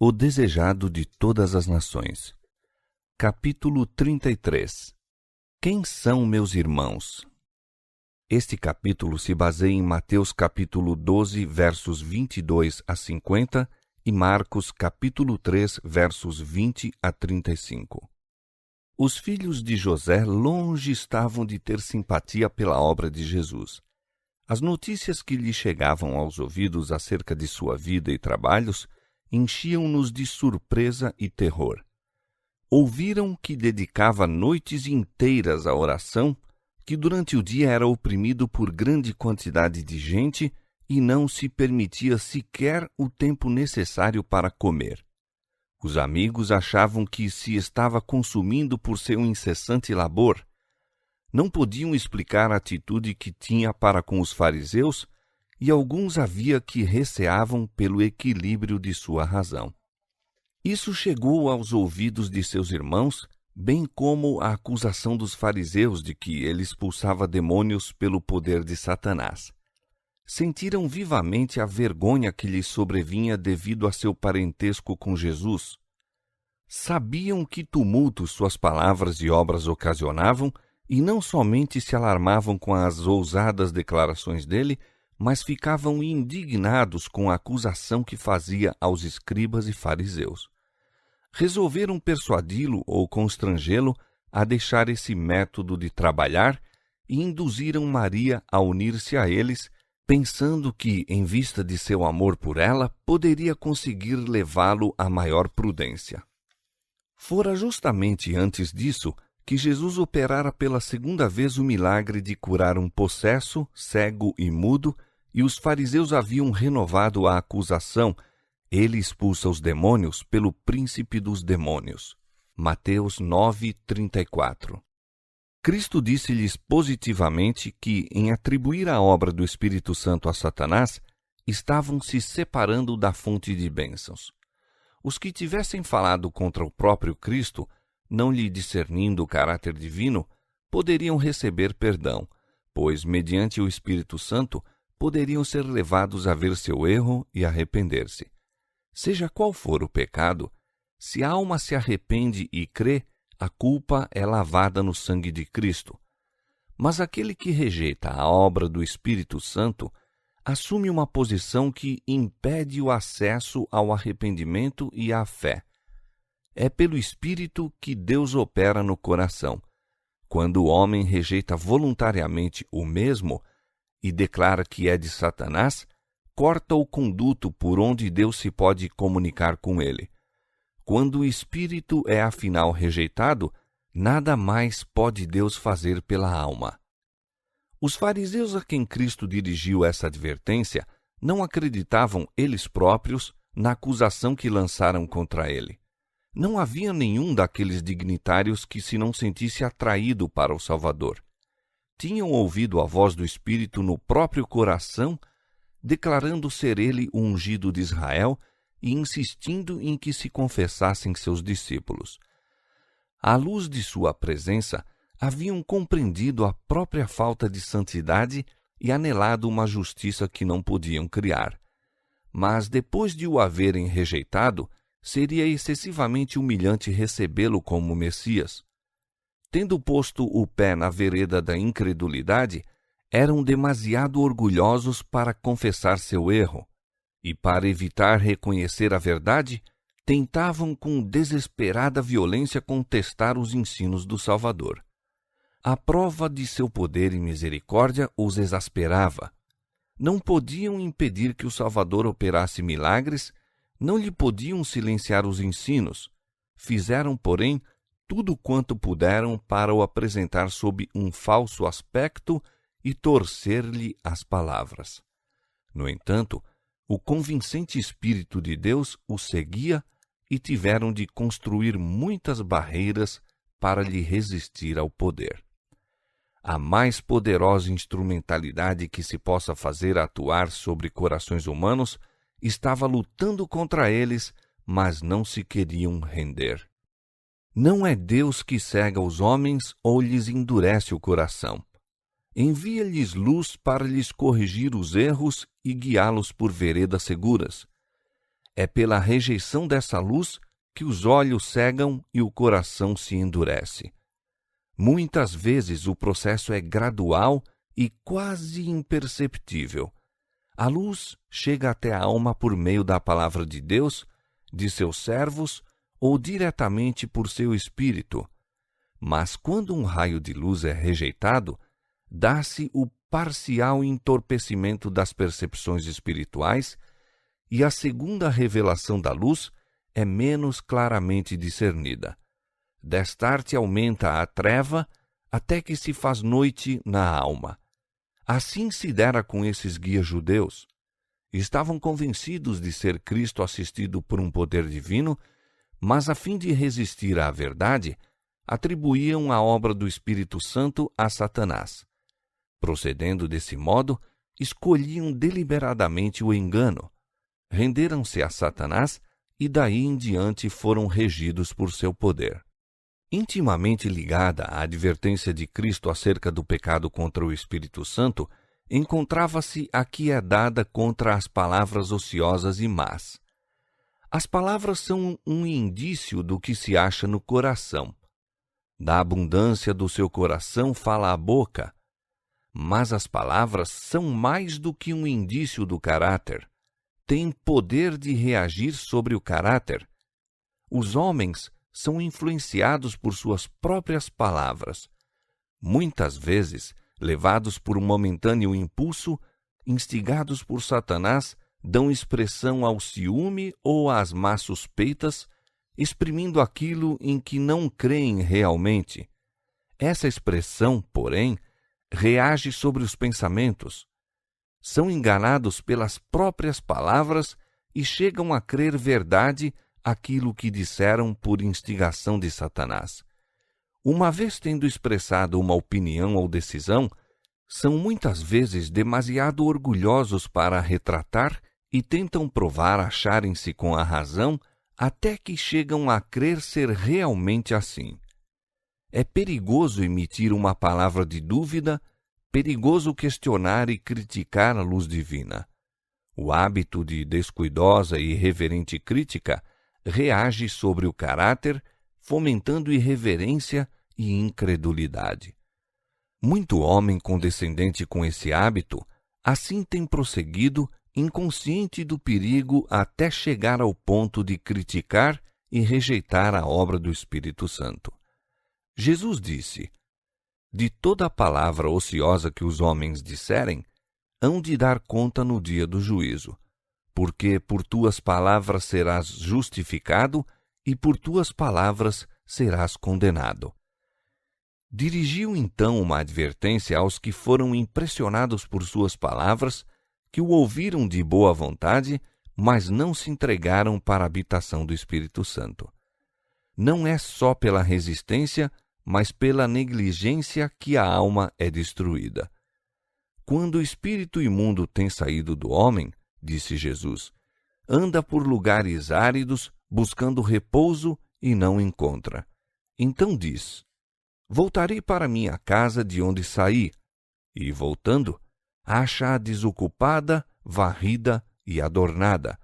O desejado de todas as nações. Capítulo 33. Quem são meus irmãos? Este capítulo se baseia em Mateus capítulo 12, versos 22 a 50 e Marcos capítulo 3, versos 20 a 35. Os filhos de José longe estavam de ter simpatia pela obra de Jesus. As notícias que lhe chegavam aos ouvidos acerca de sua vida e trabalhos enchiam-nos de surpresa e terror. Ouviram que dedicava noites inteiras à oração, que durante o dia era oprimido por grande quantidade de gente e não se permitia sequer o tempo necessário para comer. Os amigos achavam que se estava consumindo por seu incessante labor. Não podiam explicar a atitude que tinha para com os fariseus, e alguns havia que receavam pelo equilíbrio de sua razão. Isso chegou aos ouvidos de seus irmãos, bem como a acusação dos fariseus de que ele expulsava demônios pelo poder de Satanás. Sentiram vivamente a vergonha que lhes sobrevinha devido a seu parentesco com Jesus. Sabiam que tumulto suas palavras e obras ocasionavam, e não somente se alarmavam com as ousadas declarações dele, mas ficavam indignados com a acusação que fazia aos escribas e fariseus. Resolveram persuadi-lo ou constrangê-lo a deixar esse método de trabalhar e induziram Maria a unir-se a eles, pensando que, em vista de seu amor por ela, poderia conseguir levá-lo a maior prudência. Fora justamente antes disso que Jesus operara pela segunda vez o milagre de curar um possesso, cego e mudo, e os fariseus haviam renovado a acusação: ele expulsa os demônios pelo príncipe dos demônios. Mateus 9:34. Cristo disse-lhes positivamente que, em atribuir a obra do Espírito Santo a Satanás, estavam se separando da fonte de bênçãos. Os que tivessem falado contra o próprio Cristo, não lhe discernindo o caráter divino, poderiam receber perdão, pois, mediante o Espírito Santo, poderiam ser levados a ver seu erro e arrepender-se. Seja qual for o pecado, se a alma se arrepende e crê, a culpa é lavada no sangue de Cristo. Mas aquele que rejeita a obra do Espírito Santo assume uma posição que impede o acesso ao arrependimento e à fé. É pelo Espírito que Deus opera no coração. Quando o homem rejeita voluntariamente o mesmo e declara que é de Satanás, corta o conduto por onde Deus se pode comunicar com ele. Quando o Espírito é afinal rejeitado, nada mais pode Deus fazer pela alma. Os fariseus a quem Cristo dirigiu essa advertência não acreditavam eles próprios na acusação que lançaram contra ele. Não havia nenhum daqueles dignitários que se não sentisse atraído para o Salvador. Tinham ouvido a voz do Espírito no próprio coração, declarando ser ele o ungido de Israel e insistindo em que se confessassem seus discípulos. À luz de sua presença, haviam compreendido a própria falta de santidade e anelado uma justiça que não podiam criar. Mas, depois de o haverem rejeitado, seria excessivamente humilhante recebê-lo como Messias. Tendo posto o pé na vereda da incredulidade, eram demasiado orgulhosos para confessar seu erro, e para evitar reconhecer a verdade, tentavam com desesperada violência contestar os ensinos do Salvador. A prova de seu poder e misericórdia os exasperava. Não podiam impedir que o Salvador operasse milagres, não lhe podiam silenciar os ensinos. Fizeram, porém, tudo quanto puderam para o apresentar sob um falso aspecto e torcer-lhe as palavras. No entanto, o convincente Espírito de Deus o seguia e tiveram de construir muitas barreiras para lhe resistir ao poder. A mais poderosa instrumentalidade que se possa fazer atuar sobre corações humanos estava lutando contra eles, mas não se queriam render. Não é Deus que cega os homens ou lhes endurece o coração. Envia-lhes luz para lhes corrigir os erros e guiá-los por veredas seguras. É pela rejeição dessa luz que os olhos cegam e o coração se endurece. Muitas vezes o processo é gradual e quase imperceptível. A luz chega até a alma por meio da palavra de Deus, de seus servos ou diretamente por seu espírito. Mas quando um raio de luz é rejeitado, dá-se o parcial entorpecimento das percepções espirituais e a segunda revelação da luz é menos claramente discernida. Destarte aumenta a treva até que se faz noite na alma. Assim se dera com esses guias judeus. Estavam convencidos de ser Cristo assistido por um poder divino, mas a fim de resistir à verdade, atribuíam a obra do Espírito Santo a Satanás. Procedendo desse modo, escolhiam deliberadamente o engano, renderam-se a Satanás e daí em diante foram regidos por seu poder. Intimamente ligada à advertência de Cristo acerca do pecado contra o Espírito Santo, encontrava-se a que é dada contra as palavras ociosas e más. As palavras são um indício do que se acha no coração. Da abundância do seu coração fala a boca. Mas as palavras são mais do que um indício do caráter. Têm poder de reagir sobre o caráter. Os homens são influenciados por suas próprias palavras. Muitas vezes, levados por um momentâneo impulso, instigados por Satanás, dão expressão ao ciúme ou às más suspeitas, exprimindo aquilo em que não creem realmente. Essa expressão, porém, reage sobre os pensamentos. São enganados pelas próprias palavras e chegam a crer verdade aquilo que disseram por instigação de Satanás. Uma vez tendo expressado uma opinião ou decisão, são muitas vezes demasiado orgulhosos para retratar e tentam provar acharem-se com a razão até que chegam a crer ser realmente assim. É perigoso emitir uma palavra de dúvida, perigoso questionar e criticar a luz divina. O hábito de descuidosa e irreverente crítica reage sobre o caráter, fomentando irreverência e incredulidade. Muito homem condescendente com esse hábito, assim tem prosseguido, inconsciente do perigo até chegar ao ponto de criticar e rejeitar a obra do Espírito Santo. Jesus disse: de toda a palavra ociosa que os homens disserem, hão de dar conta no dia do juízo, porque por tuas palavras serás justificado e por tuas palavras serás condenado. Dirigiu então uma advertência aos que foram impressionados por suas palavras, que o ouviram de boa vontade, mas não se entregaram para a habitação do Espírito Santo. Não é só pela resistência, mas pela negligência que a alma é destruída. Quando o espírito imundo tem saído do homem, disse Jesus, anda por lugares áridos, buscando repouso e não encontra. Então diz: voltarei para minha casa de onde saí, e, voltando, acha-a desocupada, varrida e adornada.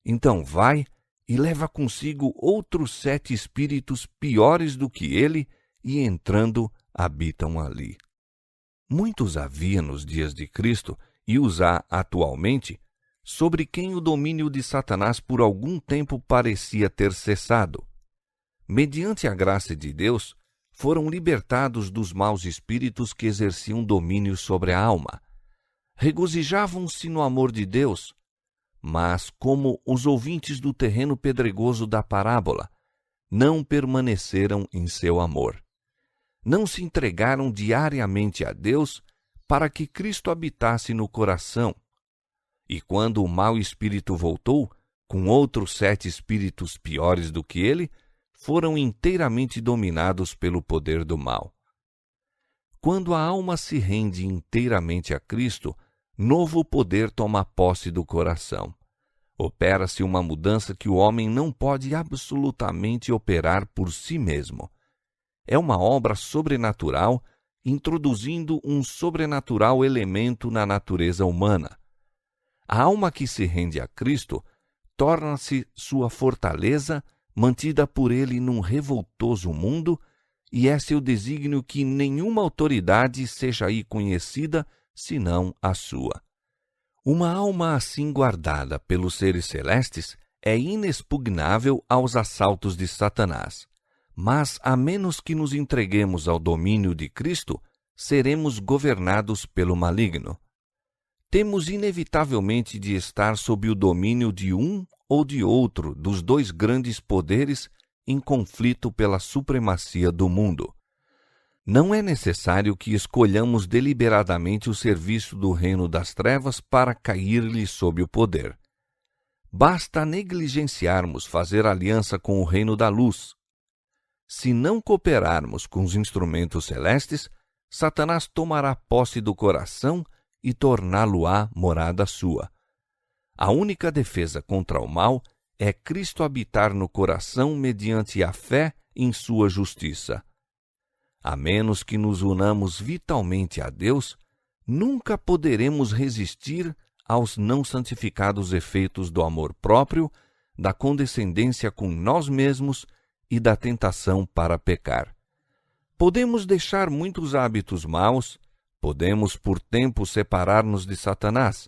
Então vai e leva consigo outros 7 espíritos piores do que ele, e entrando, habitam ali. Muitos havia nos dias de Cristo, e os há atualmente, sobre quem o domínio de Satanás por algum tempo parecia ter cessado. Mediante a graça de Deus, foram libertados dos maus espíritos que exerciam domínio sobre a alma. Regozijavam-se no amor de Deus, mas, como os ouvintes do terreno pedregoso da parábola, não permaneceram em seu amor. Não se entregaram diariamente a Deus para que Cristo habitasse no coração. E quando o mau espírito voltou, com outros 7 espíritos piores do que ele, foram inteiramente dominados pelo poder do mal. Quando a alma se rende inteiramente a Cristo, novo poder toma posse do coração. Opera-se uma mudança que o homem não pode absolutamente operar por si mesmo. É uma obra sobrenatural, introduzindo um sobrenatural elemento na natureza humana. A alma que se rende a Cristo torna-se sua fortaleza, mantida por ele num revoltoso mundo, e é seu desígnio que nenhuma autoridade seja aí conhecida, senão a sua. Uma alma assim guardada pelos seres celestes é inexpugnável aos assaltos de Satanás, mas a menos que nos entreguemos ao domínio de Cristo, seremos governados pelo maligno. Temos inevitavelmente de estar sob o domínio de um ou de outro dos dois grandes poderes em conflito pela supremacia do mundo. Não é necessário que escolhamos deliberadamente o serviço do reino das trevas para cair-lhe sob o poder. Basta negligenciarmos fazer aliança com o reino da luz. Se não cooperarmos com os instrumentos celestes, Satanás tomará posse do coração e torná-lo-á morada sua. A única defesa contra o mal é Cristo habitar no coração mediante a fé em sua justiça. A menos que nos unamos vitalmente a Deus, nunca poderemos resistir aos não santificados efeitos do amor próprio, da condescendência com nós mesmos e da tentação para pecar. Podemos deixar muitos hábitos maus, podemos por tempo separar-nos de Satanás,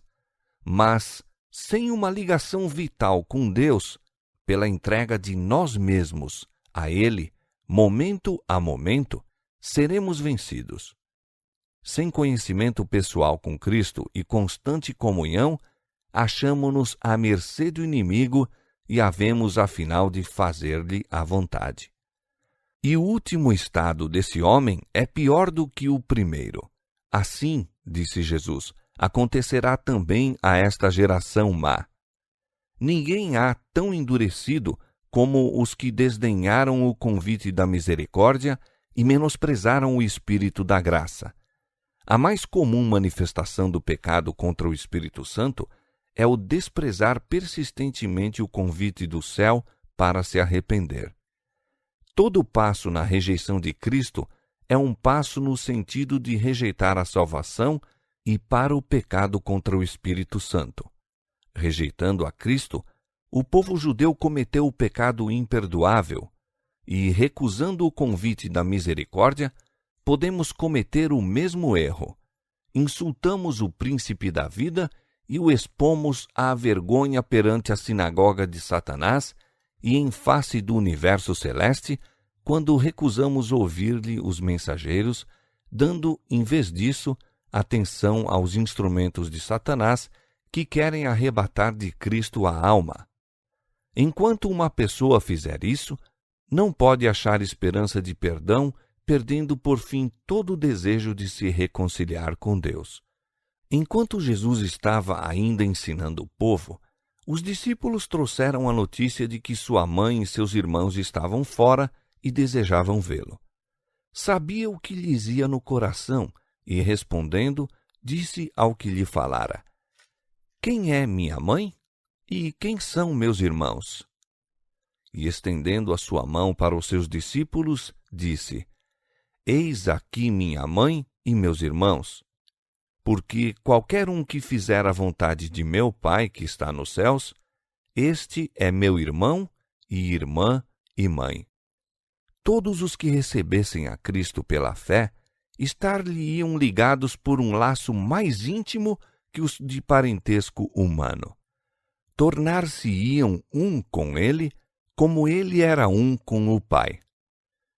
mas sem uma ligação vital com Deus, pela entrega de nós mesmos a Ele, momento a momento, seremos vencidos. Sem conhecimento pessoal com Cristo e constante comunhão, achamo-nos à mercê do inimigo e havemos, afinal, de fazer-lhe a vontade. E o último estado desse homem é pior do que o primeiro. Assim, disse Jesus, acontecerá também a esta geração má. Ninguém há tão endurecido como os que desdenharam o convite da misericórdia e menosprezaram o Espírito da graça. A mais comum manifestação do pecado contra o Espírito Santo é o desprezar persistentemente o convite do céu para se arrepender. Todo passo na rejeição de Cristo é um passo no sentido de rejeitar a salvação e para o pecado contra o Espírito Santo. Rejeitando a Cristo, o povo judeu cometeu o pecado imperdoável, e, recusando o convite da misericórdia, podemos cometer o mesmo erro. Insultamos o príncipe da vida e o expomos à vergonha perante a sinagoga de Satanás e em face do universo celeste, quando recusamos ouvir-lhe os mensageiros, dando, em vez disso, atenção aos instrumentos de Satanás que querem arrebatar de Cristo a alma. Enquanto uma pessoa fizer isso, não pode achar esperança de perdão, perdendo por fim todo o desejo de se reconciliar com Deus. Enquanto Jesus estava ainda ensinando o povo, os discípulos trouxeram a notícia de que sua mãe e seus irmãos estavam fora e desejavam vê-lo. Sabia o que lhes ia no coração e, respondendo, disse ao que lhe falara: "Quem é minha mãe? E quem são meus irmãos?" E, estendendo a sua mão para os seus discípulos, disse: "Eis aqui minha mãe e meus irmãos. Porque qualquer um que fizer a vontade de meu Pai que está nos céus, este é meu irmão e irmã e mãe." Todos os que recebessem a Cristo pela fé estar-lhe-iam ligados por um laço mais íntimo que os de parentesco humano. Tornar-se-iam um com ele, como ele era um com o Pai.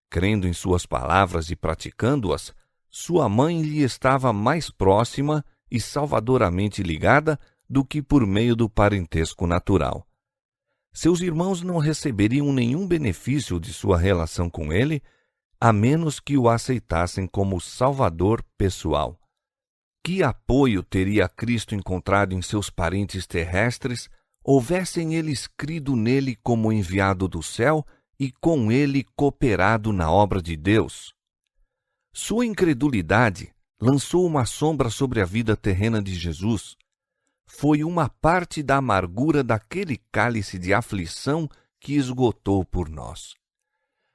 Crendo em suas palavras e praticando-as, sua mãe lhe estava mais próxima e salvadoramente ligada do que por meio do parentesco natural. Seus irmãos não receberiam nenhum benefício de sua relação com ele, a menos que o aceitassem como Salvador pessoal. Que apoio teria Cristo encontrado em seus parentes terrestres, houvessem eles crido nele como enviado do céu e com ele cooperado na obra de Deus? Sua incredulidade lançou uma sombra sobre a vida terrena de Jesus. Foi uma parte da amargura daquele cálice de aflição que esgotou por nós.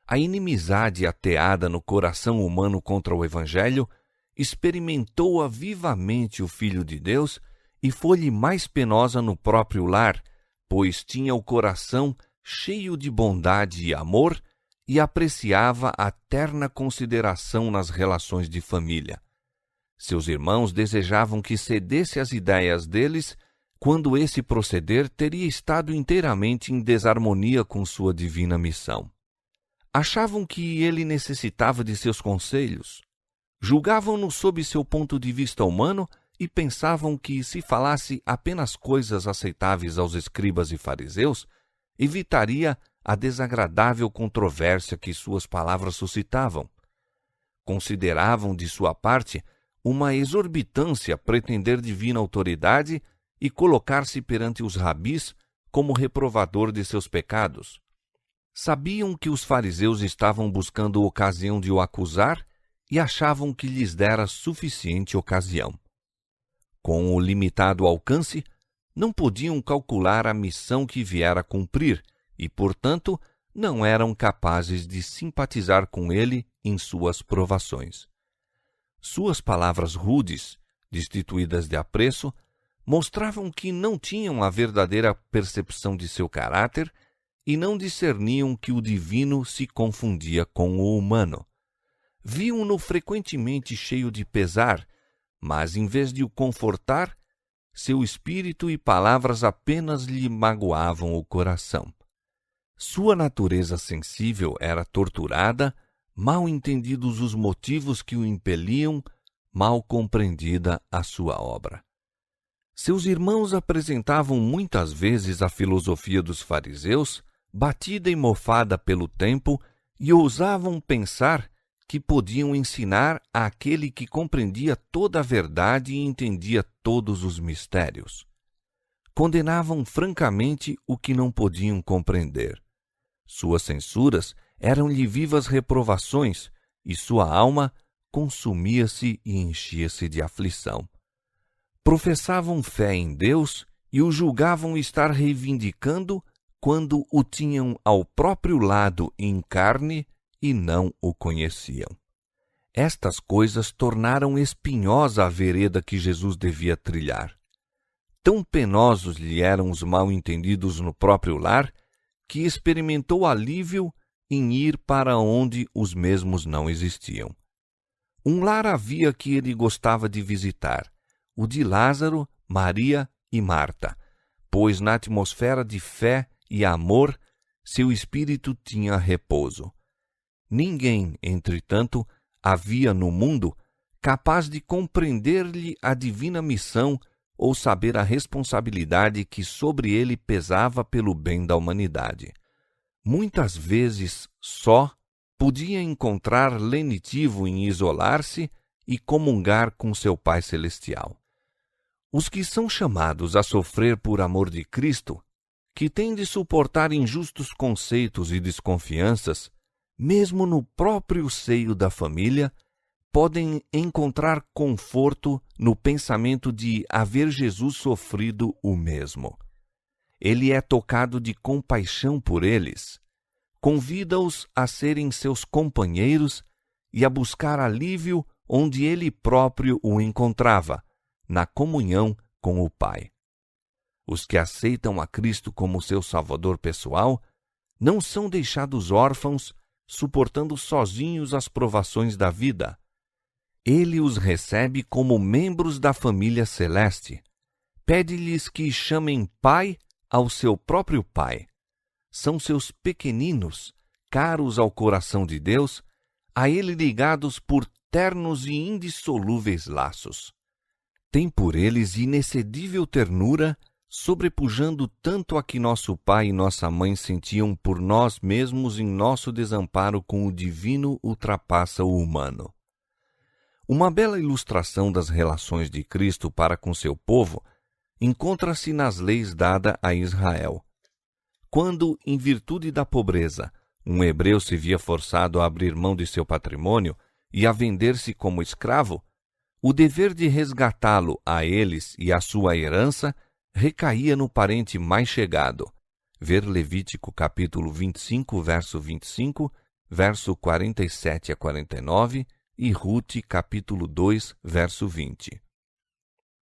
A inimizade ateada no coração humano contra o Evangelho experimentou-a vivamente o Filho de Deus e foi-lhe mais penosa no próprio lar, pois tinha o coração cheio de bondade e amor e apreciava a terna consideração nas relações de família. Seus irmãos desejavam que cedesse às ideias deles, quando esse proceder teria estado inteiramente em desarmonia com sua divina missão. Achavam que ele necessitava de seus conselhos. Julgavam-no sob seu ponto de vista humano e pensavam que, se falasse apenas coisas aceitáveis aos escribas e fariseus, evitaria a desagradável controvérsia que suas palavras suscitavam. Consideravam, de sua parte, uma exorbitância pretender divina autoridade e colocar-se perante os rabis como reprovador de seus pecados. Sabiam que os fariseus estavam buscando ocasião de o acusar e achavam que lhes dera suficiente ocasião. Com o limitado alcance, não podiam calcular a missão que viera cumprir e, portanto, não eram capazes de simpatizar com ele em suas provações. Suas palavras rudes, destituídas de apreço, mostravam que não tinham a verdadeira percepção de seu caráter e não discerniam que o divino se confundia com o humano. Viam-no frequentemente cheio de pesar, mas, em vez de o confortar, seu espírito e palavras apenas lhe magoavam o coração. Sua natureza sensível era torturada, mal entendidos os motivos que o impeliam, mal compreendida a sua obra. Seus irmãos apresentavam muitas vezes a filosofia dos fariseus, batida e mofada pelo tempo, e ousavam pensar que podiam ensinar àquele que compreendia toda a verdade e entendia todos os mistérios. Condenavam francamente o que não podiam compreender. Suas censuras eram-lhe vivas reprovações, e sua alma consumia-se e enchia-se de aflição. Professavam fé em Deus e o julgavam estar reivindicando quando o tinham ao próprio lado em carne e não o conheciam. Estas coisas tornaram espinhosa a vereda que Jesus devia trilhar. Tão penosos lhe eram os mal-entendidos no próprio lar, que experimentou alívio em ir para onde os mesmos não existiam. Um lar havia que ele gostava de visitar, o de Lázaro, Maria e Marta, pois na atmosfera de fé e amor seu espírito tinha repouso. Ninguém, entretanto, havia no mundo capaz de compreender-lhe a divina missão ou saber a responsabilidade que sobre ele pesava pelo bem da humanidade. Muitas vezes, só, podia encontrar lenitivo em isolar-se e comungar com seu Pai Celestial. Os que são chamados a sofrer por amor de Cristo, que têm de suportar injustos conceitos e desconfianças, mesmo no próprio seio da família, podem encontrar conforto no pensamento de haver Jesus sofrido o mesmo. Ele é tocado de compaixão por eles, convida-os a serem seus companheiros e a buscar alívio onde ele próprio o encontrava, na comunhão com o Pai. Os que aceitam a Cristo como seu Salvador pessoal não são deixados órfãos, suportando sozinhos as provações da vida. Ele os recebe como membros da família celeste. Pede-lhes que chamem Pai ao seu próprio Pai. São seus pequeninos, caros ao coração de Deus, a ele ligados por ternos e indissolúveis laços. Tem por eles inexcedível ternura, sobrepujando tanto a que nosso pai e nossa mãe sentiam por nós mesmos em nosso desamparo com o divino ultrapassa o humano. Uma bela ilustração das relações de Cristo para com seu povo encontra-se nas leis dadas a Israel. Quando, em virtude da pobreza, um hebreu se via forçado a abrir mão de seu patrimônio e a vender-se como escravo, o dever de resgatá-lo a eles e à sua herança recaía no parente mais chegado. Ver Levítico capítulo 25, verso 25, verso 47 a 49 e Rute capítulo 2, verso 20.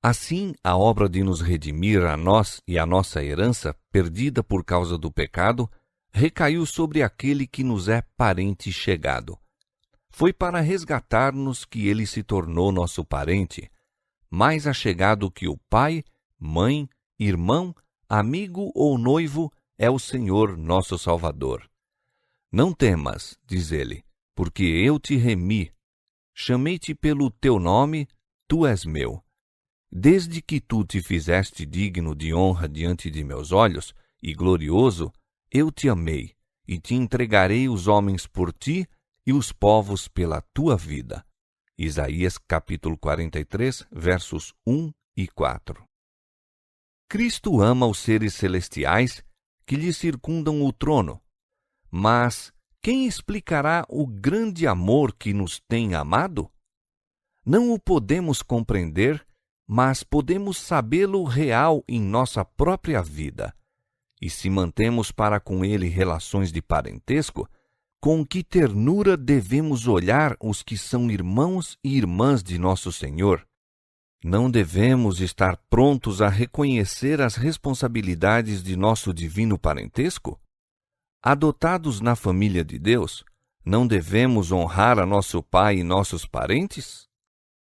Assim, a obra de nos redimir a nós e a nossa herança, perdida por causa do pecado, recaiu sobre aquele que nos é parente chegado. Foi para resgatar-nos que ele se tornou nosso parente, mais achegado que o pai, mãe, irmão, amigo ou noivo é o Senhor nosso Salvador. Não temas, diz ele, porque eu te remi. Chamei-te pelo teu nome, tu és meu. Desde que tu te fizeste digno de honra diante de meus olhos e glorioso, eu te amei, e te entregarei os homens por ti e os povos pela tua vida. Isaías capítulo 43, versos 1 e 4. Cristo ama os seres celestiais que lhe circundam o trono. Mas quem explicará o grande amor que nos tem amado? Não o podemos compreender, mas podemos sabê-lo real em nossa própria vida. E se mantemos para com ele relações de parentesco, com que ternura devemos olhar os que são irmãos e irmãs de nosso Senhor? Não devemos estar prontos a reconhecer as responsabilidades de nosso divino parentesco? Adotados na família de Deus, não devemos honrar a nosso pai e nossos parentes?